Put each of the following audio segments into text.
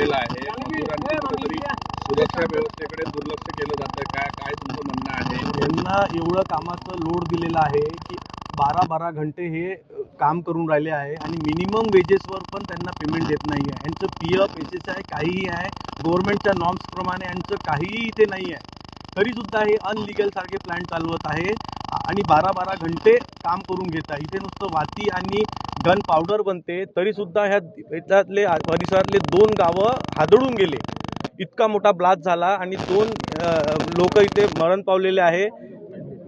झालेला आहे, मजुरांची कुठेतरी सुरक्षा व्यवस्थेकडे दुर्लक्ष केलं जातं, काय तुमचं म्हणणं आहे? यांना एवढं कामाचं लोड दिलेलं आहे की 12-12 घंटे हे काम करून राहिले आहे आणि मिनिमम वेजेसवर पण त्यांना पेमेंट देत नाही आहे। यांचं PF SSI काहीही आहे, गव्हर्नमेंटच्या नॉर्म्सप्रमाणे यांचं काहीही इथे नाही आहे, तरीसुद्धा हे अनलिगल सारखे प्लांट चालवत आहे आणि 12-12 घंटे काम करून घेत आहे। इथे नुसतं वाती आणि गन पावडर बनते, तरीसुद्धा ह्या याच्यातले परिसरातले 2 गावं हादळून गेले, इतका मोठा ब्लास्ट झाला आणि 2 लोक इथे मरण पावलेले आहे,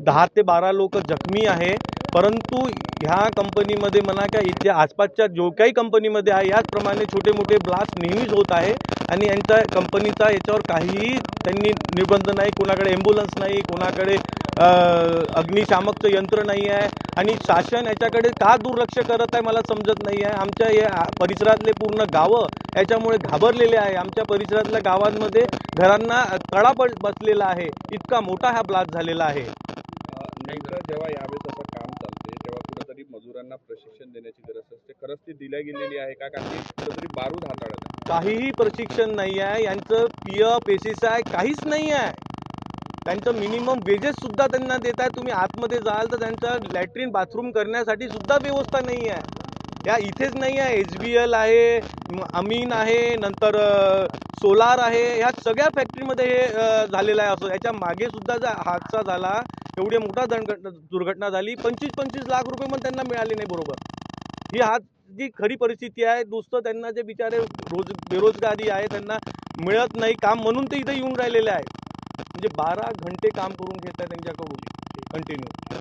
10 ते 12 लोक जखमी आहे। परंतु ह्या कंपनीमध्ये म्हणा किंवा इथे आसपासच्या जो काही कंपनीमध्ये आहे याचप्रमाणे छोटे मोठे ब्लास्ट नेहमीच होत आहे आणि यांच्या कंपनीचा याच्यावर काहीही त्यांनी निर्बंध नाही, कोणाकडे ॲम्ब्युलन्स नाही, कोणाकडे अग्निशामकचं यंत्र नाही आहे आणि शासन याच्याकडे का दुर्लक्ष करत आहे मला समजत नाही आहे। आमच्या या परिसरातले पूर्ण गावं याच्यामुळे घाबरलेले आहे, आमच्या परिसरातल्या गावांमध्ये घरांना तडा बसलेला आहे, इतका मोठा हा ब्लास्ट झालेला आहे। नेमकं जेव्हा यावेळेस असं काम चालते तेव्हा कुठेतरी मजुरांना प्रशिक्षण देण्याची गरज असते, खरंच ती दिल्या गेलेली आहे का? कारण की कुठेतरी बारूद हाताळत आहे। काहीही प्रशिक्षण नाही आहे, यांचं PF SSI काहीच नाही आहे, त्यांचं मिनिमम वेजेस सुद्धा त्यांना देत आहे। तुम्ही आतमध्ये जाल तर त्यांचं लॅट्रिन बाथरूम करण्यासाठी सुद्धा व्यवस्था नाही आहे, या इथेच नाही आहे, HBL आहे, अमीन आहे, नंतर सोलार आहे, ह्या सगळ्या फॅक्टरीमध्ये हे झालेलं आहे। असं याच्या मागे सुद्धा जर हादसा झाला, एवढी मोठा दुर्घटना झाली, 25-25 लाख रुपये पण त्यांना मिळाले नाही बरोबर। ही आज जी खरी परिस्थिती आहे, नुसतं त्यांना जे बिचारे बेरोजगारी आहे त्यांना मिळत नाही काम म्हणून ते इथे येऊन राहिलेले आहे, म्हणजे 12 घंटे काम करून घेत आहे त्यांच्याकडून कंटिन्यू।